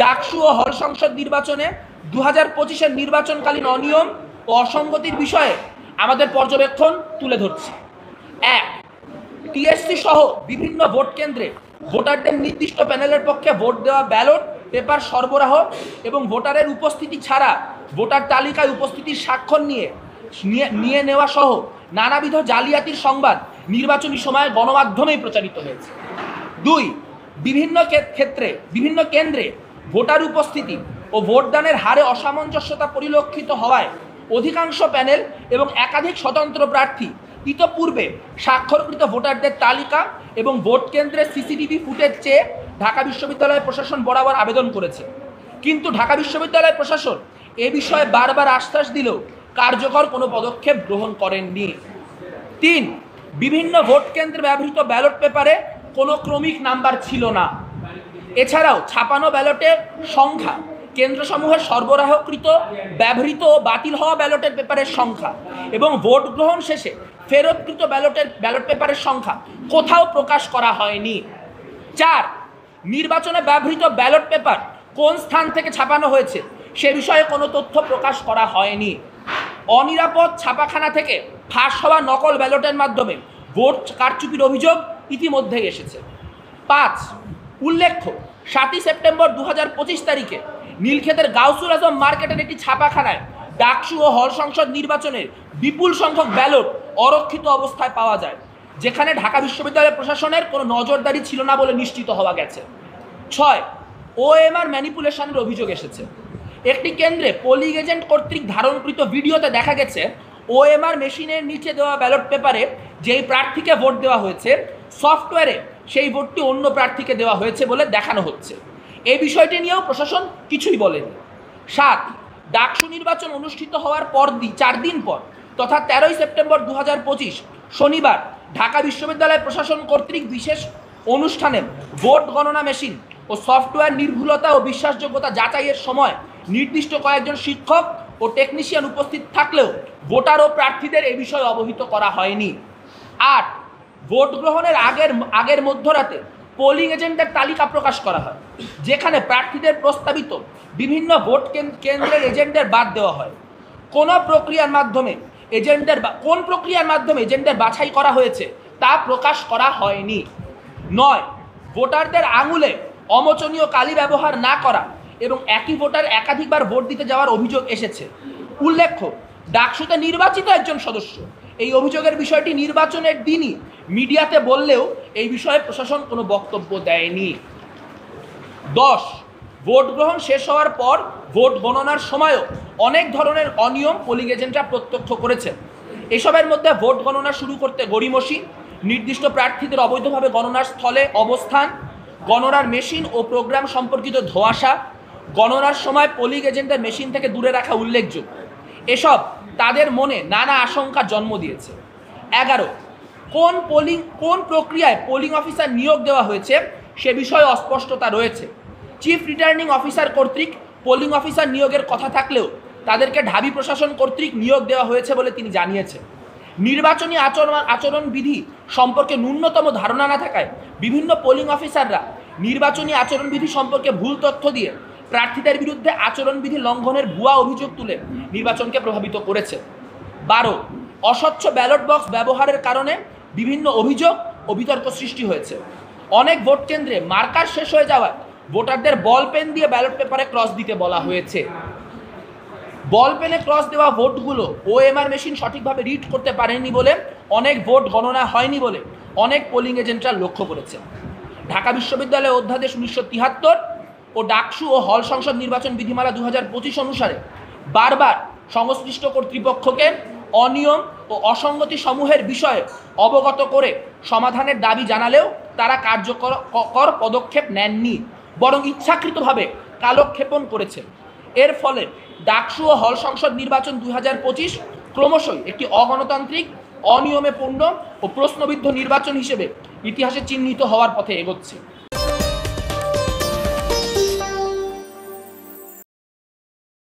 ডাকসু ও হল সংসদ নির্বাচনে 2025-এর নির্বাচনকালীন অনিয়ম ও অসঙ্গতির বিষয়ে আমাদের পর্যবেক্ষণ তুলে ধরছি। 1. টিএসসি সহ বিভিন্ন ভোট কেন্দ্রে ভোটারদের নির্দিষ্ট প্যানেলের পক্ষে ভোট দেওয়া ব্যালট পেপার সরবরাহ এবং ভোটারের উপস্থিতি ছাড়া ভোটার তালিকায় উপস্থিতির স্বাক্ষর নিয়ে নেওয়া সহ নানাবিধ জালিয়াতির সংবাদ নির্বাচনী সময়ে গণমাধ্যমেই প্রচারিত হয়েছে। 2. বিভিন্ন কেন্দ্রে ভোটার উপস্থিতি ও ভোটদানের হারে অসামঞ্জস্যতা পরিলক্ষিত হওয়ায় অধিকাংশ প্যানেল এবং একাধিক স্বতন্ত্র প্রার্থী ইতপূর্বে স্বাক্ষরকৃত ভোটারদের তালিকা এবং ভোট কেন্দ্রের সিসিটিভি ফুটেজ চেয়ে ঢাকা বিশ্ববিদ্যালয় প্রশাসন বরাবর আবেদন করেছে, কিন্তু ঢাকা বিশ্ববিদ্যালয় প্রশাসন এ বিষয়ে বারবার আশ্বাস দিলেও কার্যকর কোনো পদক্ষেপ গ্রহণ করেননি। 3. বিভিন্ন ভোট কেন্দ্রে ব্যবহৃত ব্যালট পেপারে কোনো ক্রমিক নাম্বার ছিল না। এছাড়াও ছাপানো ব্যালটের সংখ্যা, কেন্দ্রসমূহের সরবরাহকৃত ব্যবহৃত ও বাতিল হওয়া ব্যালটের পেপারের সংখ্যা এবং ভোট গ্রহণ শেষে ফেরতকৃত ব্যালট পেপারের সংখ্যা কোথাও প্রকাশ করা হয়নি। 4. নির্বাচনে ব্যবহৃত ব্যালট পেপার কোন স্থান থেকে ছাপানো হয়েছে সে বিষয়ে কোনো তথ্য প্রকাশ করা হয়নি। অনিরাপদ ছাপাখানা থেকে ফাঁস হওয়া নকল ব্যালটের মাধ্যমে ভোট কারচুপির অভিযোগ ইতিমধ্যেই এসেছে। 5. উল্লেখ্য, 7 সেপ্টেম্বর 2025 তারিখে নীলক্ষেতের গাউসুল আজম মার্কেটের একটি ছাপাখানায় ডাকসু ও হল সংসদ নির্বাচনের বিপুল সংখ্যক ব্যালট অরক্ষিত অবস্থায় পাওয়া যায়, যেখানে ঢাকা বিশ্ববিদ্যালয় প্রশাসনের কোনো নজরদারি ছিল না বলে নিশ্চিত হওয়া গেছে। 6. ওএমআর ম্যানিপুলেশনের অভিযোগ এসেছে। একটি কেন্দ্রে পোলিং এজেন্ট কর্তৃক ধারণকৃত ভিডিওতে দেখা গেছে ওএমআর মেশিনের নিচে দেওয়া ব্যালট পেপারে যেই প্রার্থীকে ভোট দেওয়া হয়েছে সফটওয়্যারে সেই ভোটটি অন্য প্রার্থীকে দেওয়া হয়েছে বলে দেখানো হচ্ছে। এই বিষয়টি নিয়েও প্রশাসন কিছুই বলেনি। 7. ডাকসু নির্বাচন অনুষ্ঠিত হওয়ার 4 দিন পর তথা 13 সেপ্টেম্বর 2025 শনিবার ঢাকা বিশ্ববিদ্যালয় প্রশাসন কর্তৃক বিশেষ অনুষ্ঠানে ভোট গণনা মেশিন ও সফটওয়্যার নির্ভুলতা ও বিশ্বাসযোগ্যতা যাচাইয়ের সময় নির্দিষ্ট কয়েকজন শিক্ষক ও টেকনিশিয়ান উপস্থিত থাকলেও ভোটার ও প্রার্থীদের এ বিষয়ে অবহিত করা হয়নি। 8. ভোট গ্রহণের আগের মধ্যরাতে পোলিং এজেন্টের তালিকা প্রকাশ করা হয়, যেখানে প্রার্থীদের প্রস্তাবিত বিভিন্ন ভোট কেন্দ্রের এজেন্টদের বাদ দেওয়া হয়। কোন প্রক্রিয়ার মাধ্যমে এজেন্টদের বাছাই করা হয়েছে তা প্রকাশ করা হয়নি। 9. ভোটারদের আঙুলে অমোচনীয় কালি ব্যবহার না করা এবং একই ভোটার একাধিকবার ভোট দিতে যাওয়ার অভিযোগ এসেছে। উল্লেখ্য, ডাকসুতে নির্বাচিত একজন সদস্য এই অভিযোগের বিষয়টি নির্বাচনের দিনই মিডিয়াতে বললেও এই বিষয়ে প্রশাসন কোনো বক্তব্য দেয়নি। 10. ভোট গ্রহণ শেষ হওয়ার পর ভোট গণনার সময়ও অনেক ধরনের অনিয়ম পোলিং এজেন্টরা প্রত্যক্ষ করেছেন। এসবের মধ্যে ভোট গণনা শুরু করতে গড়িমসি, নির্দিষ্ট প্রার্থীদের অবৈধভাবে গণনার স্থলে অবস্থান, গণনার মেশিন ও প্রোগ্রাম সম্পর্কিত ধোঁয়াশা, গণনার সময় পোলিং এজেন্টদের মেশিন থেকে দূরে রাখা উল্লেখযোগ্য। এসব তাদের মনে নানা আশঙ্কা জন্ম দিয়েছে। 11. কোন প্রক্রিয়ায় পোলিং অফিসার নিয়োগ দেওয়া হয়েছে সে বিষয়ে অস্পষ্টতা রয়েছে। চিফ রিটার্নিং অফিসার কর্তৃক পোলিং অফিসার নিয়োগের কথা থাকলেও তাদেরকে ঢাবি প্রশাসন কর্তৃক নিয়োগ দেওয়া হয়েছে বলে তিনি জানিয়েছেন। নির্বাচনী আচরণবিধি সম্পর্কে ন্যূনতম ধারণা না থাকায় বিভিন্ন পোলিং অফিসাররা নির্বাচনী আচরণবিধি সম্পর্কে ভুল তথ্য দিয়ে প্রার্থীদের বিরুদ্ধে আচরণবিধি লঙ্ঘনের ভুয়া অভিযোগ তুলে নির্বাচনকে প্রভাবিত করেছে। 12. অস্বচ্ছ ব্যালট বক্স ব্যবহারের কারণে বিভিন্ন অভিযোগ ও বিতর্ক সৃষ্টি হয়েছে। অনেক ভোট কেন্দ্রে মার্কার শেষ হয়ে যাওয়ায় ভোটারদের বল পেন দিয়ে ব্যালট পেপারে ক্রস দিতে বলা হয়েছে। বল পেনে ক্রস দেওয়া ভোটগুলো ওএমআর মেশিন সঠিকভাবে রিড করতে পারেনি বলে অনেক ভোট গণনা হয়নি বলে অনেক পোলিং এজেন্টরা লক্ষ্য করেছে। ঢাকা বিশ্ববিদ্যালয় অধ্যাদেশ 1973 ও ডাকসু ও হল সংসদ নির্বাচন বিধিমালা 2025 অনুসারে বারবার সংশ্লিষ্ট কর্তৃপক্ষকে অনিয়ম ও অসঙ্গতি সমূহের বিষয়ে অবগত করে সমাধানের দাবি জানালেও তারা কার্যকর পদক্ষেপ নেননি, বরং ইচ্ছাকৃতভাবে কালক্ষেপণ করেছে। এর ফলে ডাকসু ও হল সংসদ নির্বাচন 2025 ক্রমশই একটি অগণতান্ত্রিক, অনিয়মে পূর্ণ ও প্রশ্নবিদ্ধ নির্বাচন হিসেবে ইতিহাসে চিহ্নিত হওয়ার পথে এগোচ্ছে।